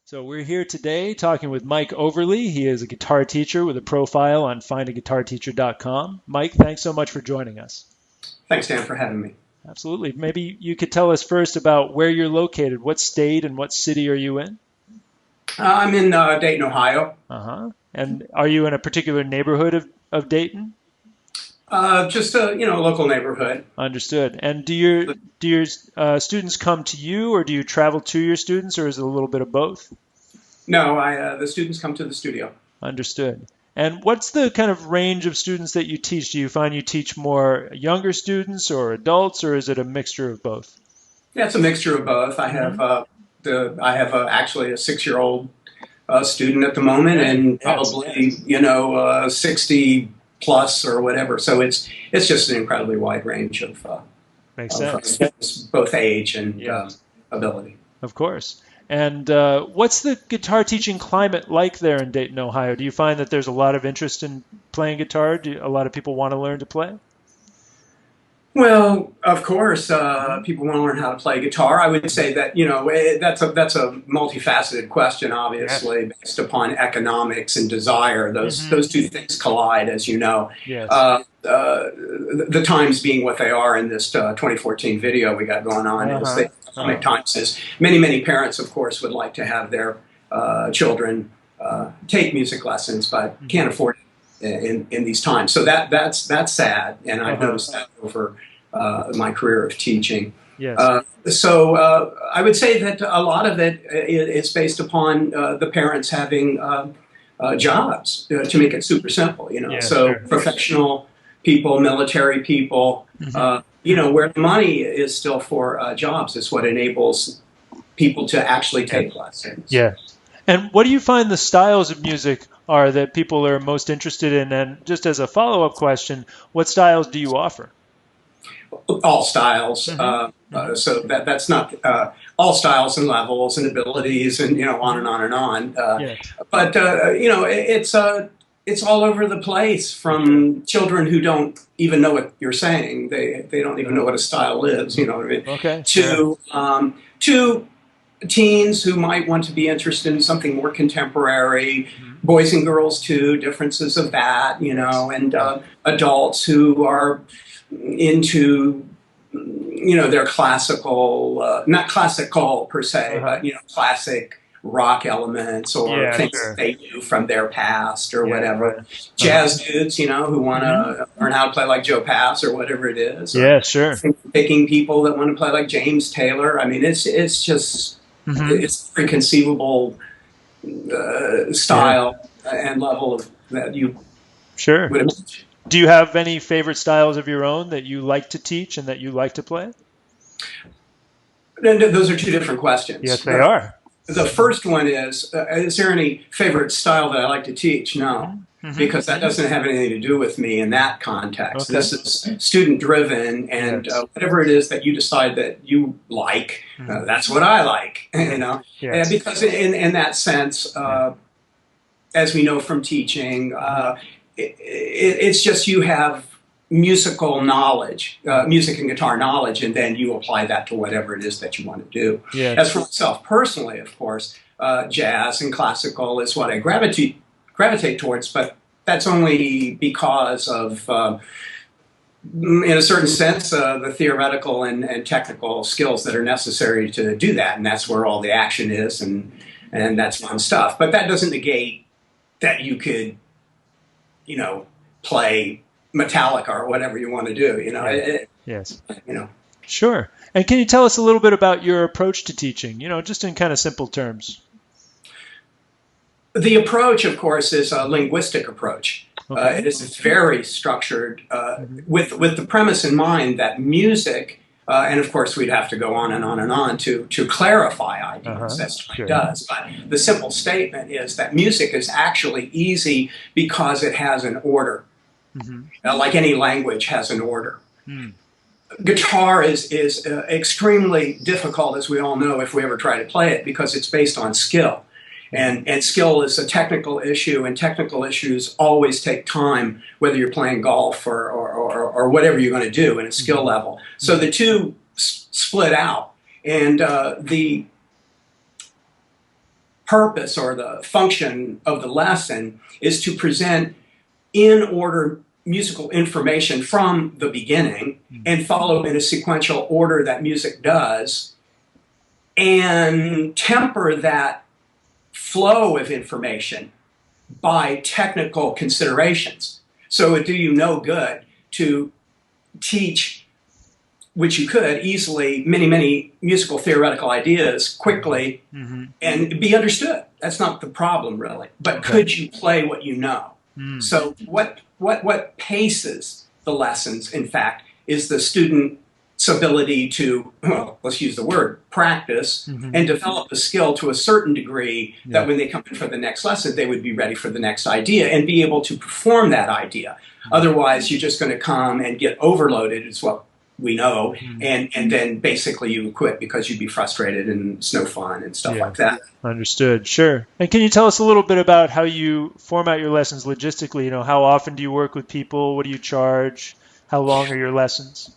So we're here today talking with Mike Overly. He is a guitar teacher with a profile on findaguitarteacher.com. Mike, thanks so much for joining us. Thanks, Dan, for having me. Absolutely. Maybe you could tell us first about where you're located. What state and what city are you in? I'm in Dayton, Ohio. Uh-huh. And are you in a particular neighborhood of Dayton? Just a local neighborhood. Understood. And do your students come to you, or do you travel to your students, or is it a little bit of both? No, the students come to the studio. Understood. And what's the kind of range of students that you teach? Do you find you teach more younger students or adults, or is it a mixture of both? Yeah, it's a mixture of both. I have actually a 6-year-old student at the moment, and probably 60 plus or whatever. So it's just an incredibly wide range of Makes sense. Both age and ability. Of course. And what's the guitar teaching climate like there in Dayton, Ohio? Do you find that there's a lot of interest in playing guitar? Do a lot of people want to learn to play? Well, of course, people want to learn how to play guitar. I would say that that's a multifaceted question, obviously, based upon economics and desire. Those two things collide, as you know. Yes. The times being what they are in this 2014 video we got going on is the economic times. Is many parents, of course, would like to have their children take music lessons, but can't afford it in these times. So that's sad, and I've noticed that over my career of teaching. Yes. So I would say that a lot of it is based upon the parents having jobs, to make it super simple. Professional people, military people, where the money is still for jobs is what enables people to actually take lessons. Yeah. And what do you find the styles of music are that people are most interested in? And just as a follow-up question, what styles do you offer? All styles. So that's not all styles and levels and abilities and on and on and on. But it's all over the place, from children who don't even know what you're saying. They don't even know what a style is. You know what I mean? Okay. To teens who might want to be interested in something more contemporary, boys and girls too, differences of that, and adults who are into, their classical, not classical per se, but, classic rock elements or things that they knew from their past or whatever. Jazz dudes, who want to learn how to play like Joe Pass or whatever it is. Yeah, sure. Picking people that want to play like James Taylor. I mean, it's just... It's a conceivable style and level of that you would imagine. Do you have any favorite styles of your own that you like to teach and that you like to play? Those are two different questions. Yes, they are. The first one is there any favorite style that I like to teach? No. Because that doesn't have anything to do with me in that context. This is student-driven, and whatever it is that you decide that you like, that's what I like. And because in that sense, as we know from teaching, it's just you have musical knowledge, music and guitar knowledge, and then you apply that to whatever it is that you want to do. As for myself personally, of course, jazz and classical is what I gravitate towards, but that's only because of, in a certain sense, the theoretical and technical skills that are necessary to do that, and that's where all the action is, and that's fun stuff. But that doesn't negate that you could, play Metallica or whatever you want to do. Sure. And can you tell us a little bit about your approach to teaching? Just in kind of simple terms. The approach, of course, is a linguistic approach. It is very structured with the premise in mind that music, and of course we'd have to go on and on and on to clarify ideas. That's what it does. But the simple statement is that music is actually easy because it has an order. Like any language has an order. Guitar is extremely difficult, as we all know, if we ever try to play it, because it's based on skill. And skill is a technical issue, and technical issues always take time, whether you're playing golf or whatever you're going to do in a skill level. So the two split out. And the purpose or the function of the lesson is to present in order musical information from the beginning and follow in a sequential order that music does, and temper that flow of information by technical considerations. So it would do you no good to teach, which you could easily, many musical theoretical ideas quickly and be understood. That's not the problem, really. But could you play what you know? So what paces the lessons, in fact, is the student's ability to, well, let's use the word, practice and develop a skill to a certain degree that when they come in for the next lesson, they would be ready for the next idea and be able to perform that idea. Otherwise, you're just going to come and get overloaded, is what we know, and then basically you would quit because you'd be frustrated and it's no fun and stuff like that. Understood. Sure. And can you tell us a little bit about how you format your lessons logistically? You know, how often do you work with people? What do you charge? How long are your lessons?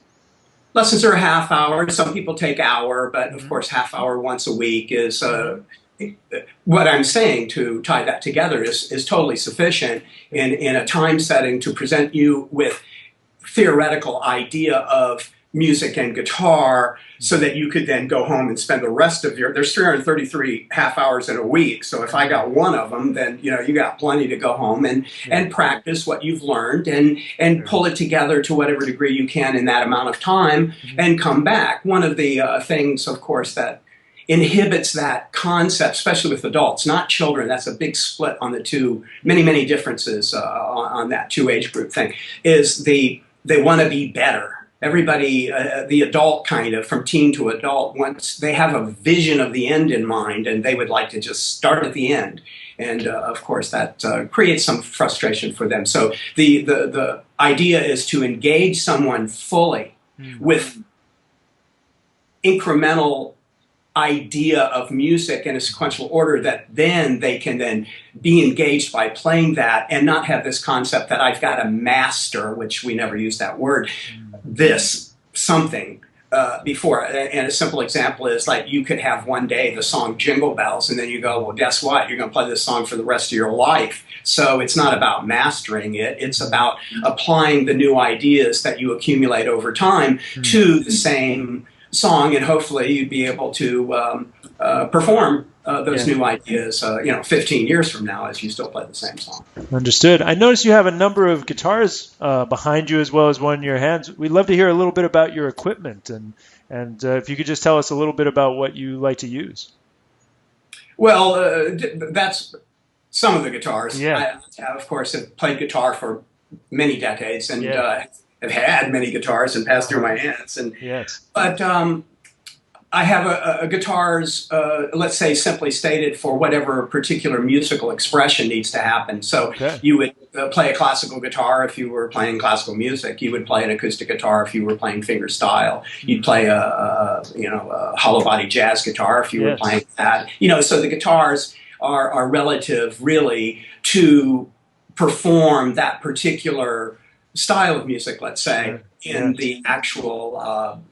Lessons are a half hour. Some people take hour, but of course half hour once a week is what I'm saying. To tie that together is totally sufficient in a time setting to present you with theoretical idea of music and guitar, so that you could then go home and spend the rest of there's 333 half hours in a week. So if I got one of them, then you got plenty to go home and practice what you've learned and pull it together to whatever degree you can in that amount of time and come back. One of the things, of course, that inhibits that concept, especially with adults, not children. That's a big split on the two, many differences on that two age group thing, is they want to be better. Everybody, the adult kind of, from teen to adult, once they have a vision of the end in mind and they would like to just start at the end. And of course that creates some frustration for them. So the idea is to engage someone fully with incremental idea of music in a sequential order, that then they can then be engaged by playing that and not have this concept that I've got to master, which we never use that word, this something before. And a simple example is, like, you could have one day the song Jingle Bells, and then you go, well, guess what? You're going to play this song for the rest of your life. So it's not about mastering it. It's about applying the new ideas that you accumulate over time to the same song, and hopefully you'd be able to perform those new ideas 15 years from now as you still play the same song. Understood. I notice you have a number of guitars behind you as well as one in your hands. We'd love to hear a little bit about your equipment, and if you could just tell us a little bit about what you like to use. Well, that's some of the guitars. Yeah. I, of course, have played guitar for many decades and have had many guitars and passed through my hands. But I have guitars, let's say simply stated, for whatever particular musical expression needs to happen. So you would play a classical guitar if you were playing classical music. You would play an acoustic guitar if you were playing fingerstyle. You'd play a hollow body jazz guitar if you were playing that. So the guitars are relative, really, to perform that particular style of music, let's say, in the actual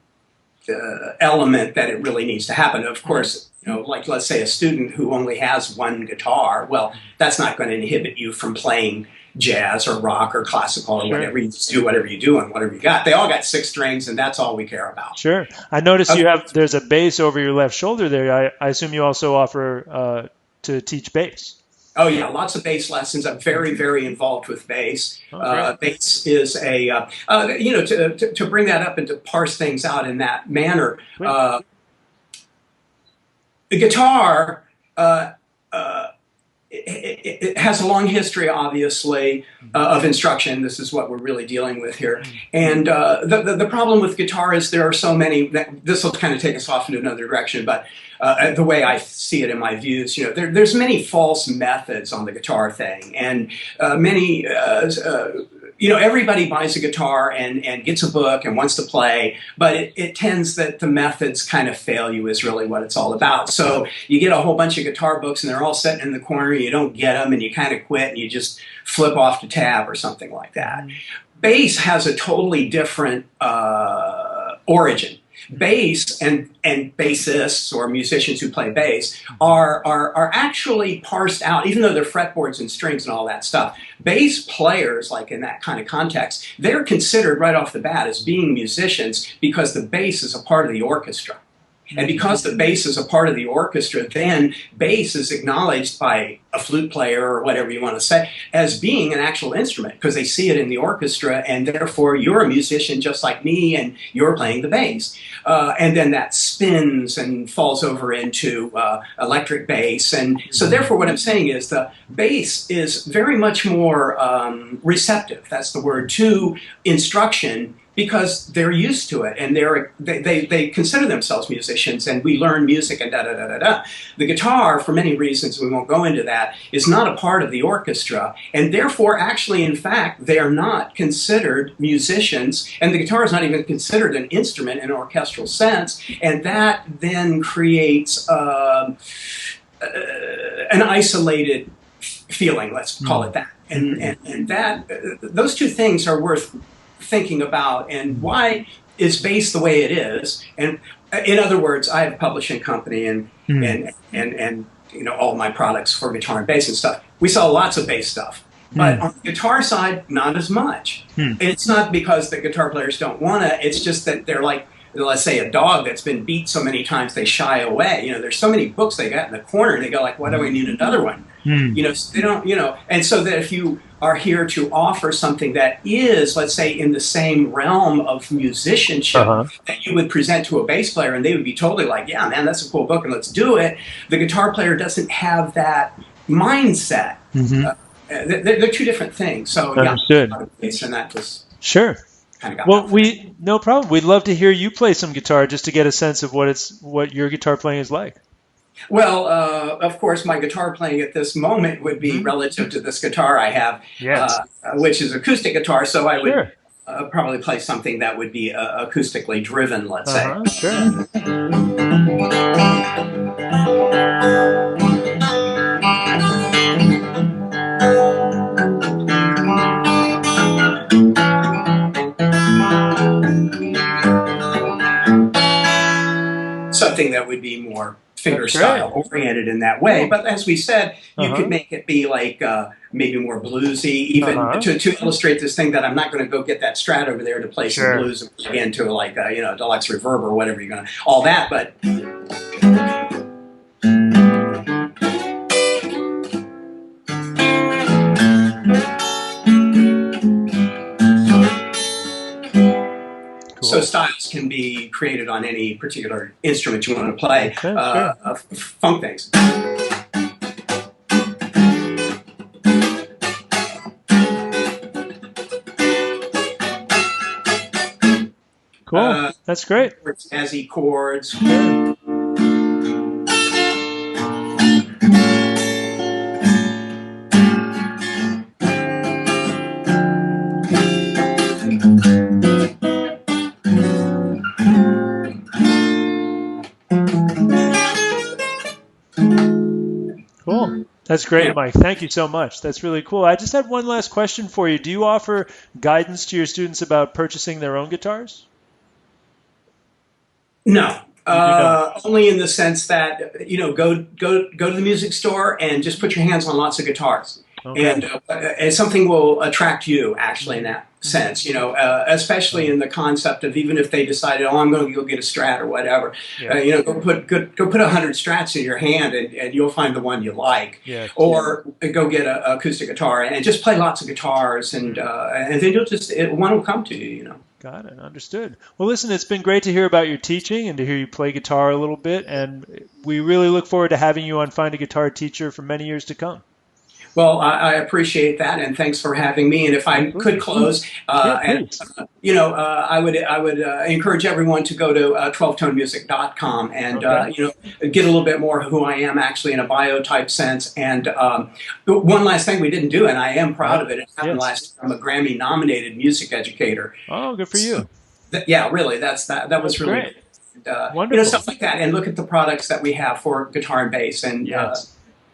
element that it really needs to happen. Of course, like, let's say a student who only has one guitar, well, that's not going to inhibit you from playing jazz or rock or classical or whatever. You just do whatever you do and whatever you got. They all got 6 strings, and that's all we care about. Sure. I noticed there's a bass over your left shoulder there. I assume you also offer to teach bass. Oh yeah, lots of bass lessons. I'm very involved with bass. Bass is a to bring that up and to parse things out in that manner. The guitar it has a long history, obviously, of instruction. This is what we're really dealing with here. And the problem with guitar is there are so many. This will kind of take us off into another direction, but the way I see it in my views, there's many false methods on the guitar thing, and many. Everybody buys a guitar and gets a book and wants to play, but it tends that the methods kind of fail you is really what it's all about. So you get a whole bunch of guitar books and they're all sitting in the corner, you don't get them, and you kind of quit and you just flip off the tab or something like that. Bass has a totally different origin. bass and bassists or musicians who play bass are actually parsed out, even though they're fretboards and strings and all that stuff. Bass players, like in that kind of context, they're considered right off the bat as being musicians because the bass is a part of the orchestra. And because the bass is a part of the orchestra, then bass is acknowledged by a flute player or whatever you want to say as being an actual instrument because they see it in the orchestra, and therefore you're a musician just like me and you're playing the bass. And then that spins and falls over into electric bass. And so therefore what I'm saying is the bass is very much more receptive, that's the word, to instruction because they're used to it and they consider themselves musicians, and we learn music and da-da-da-da-da. The guitar, for many reasons, we won't go into that, is not a part of the orchestra, and therefore actually, in fact, they are not considered musicians, and the guitar is not even considered an instrument in an orchestral sense, and that then creates an isolated feeling, let's call it that. And that those two things are worth thinking about. And why is bass the way it is? And in other words, I have a publishing company and you know, all my products for guitar and bass and stuff. We sell lots of bass stuff. But on the guitar side, not as much. It's not because the guitar players don't want to, it's just that they're like, let's say, a dog that's been beat so many times they shy away. You know, there's so many books they got in the corner, they go like, why do I need another one? You know, they don't, you know, and so that if you are here to offer something that is, let's say, in the same realm of musicianship that you would present to a bass player and they would be totally like, yeah, man, that's a cool book and let's do it. The guitar player doesn't have that mindset. They're two different things. So understood. Yeah, and that was sure. Kind of well, no problem. We'd love to hear you play some guitar just to get a sense of what your guitar playing is like. Well, of course, my guitar playing at this moment would be relative to this guitar I have, which is acoustic guitar. So I would probably play something that would be acoustically driven, let's say. Sure. Something that would be more fingerstyle oriented in that way. But as we said, you could make it be like maybe more bluesy, even to illustrate this thing that I'm not going to go get that Strat over there to play some blues and plug into like you know, deluxe reverb or whatever you're going to, all that. But so styles can be created on any particular instrument you want to play. Funk things. Cool. That's great. Jazzy chords. Cool. That's great, Mike. Thank you so much. That's really cool. I just had one last question for you. Do you offer guidance to your students about purchasing their own guitars? No. Only in the sense that, you know, go to the music store and just put your hands on lots of guitars. And something will attract you, actually, in that sense, you know, especially in the concept of even if they decided, oh, I'm going to go get a Strat or whatever, you know, go put 100 Strats in your hand and you'll find the one you like. Or go get an acoustic guitar and just play lots of guitars and then you'll just, one will come to you, you know. Got it. Understood. Well, listen, it's been great to hear about your teaching and to hear you play guitar a little bit. And we really look forward to having you on Find a Guitar Teacher for many years to come. Well, I appreciate that, and thanks for having me. And if I could close, you know, I would encourage everyone to go to 12tonemusic.com and you know, get a little bit more of who I am actually in a bio type sense. And one last thing we didn't do, and I am proud of it. It happened last year. I'm a Grammy nominated music educator. Oh, good for you. Yeah, really, that was really great. You know, stuff like that. And look at the products that we have for guitar and bass, and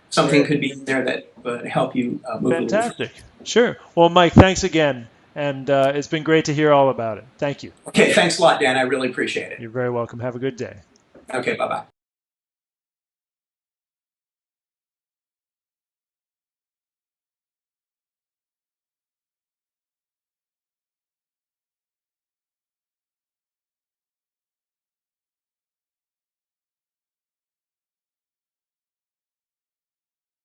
something could be in there that would help you move. Fantastic. Sure. Well, Mike, thanks again. and it's been great to hear all about it. Thank you. Okay, thanks a lot, Dan. I really appreciate it. You're very welcome. Have a good day. Okay, bye-bye.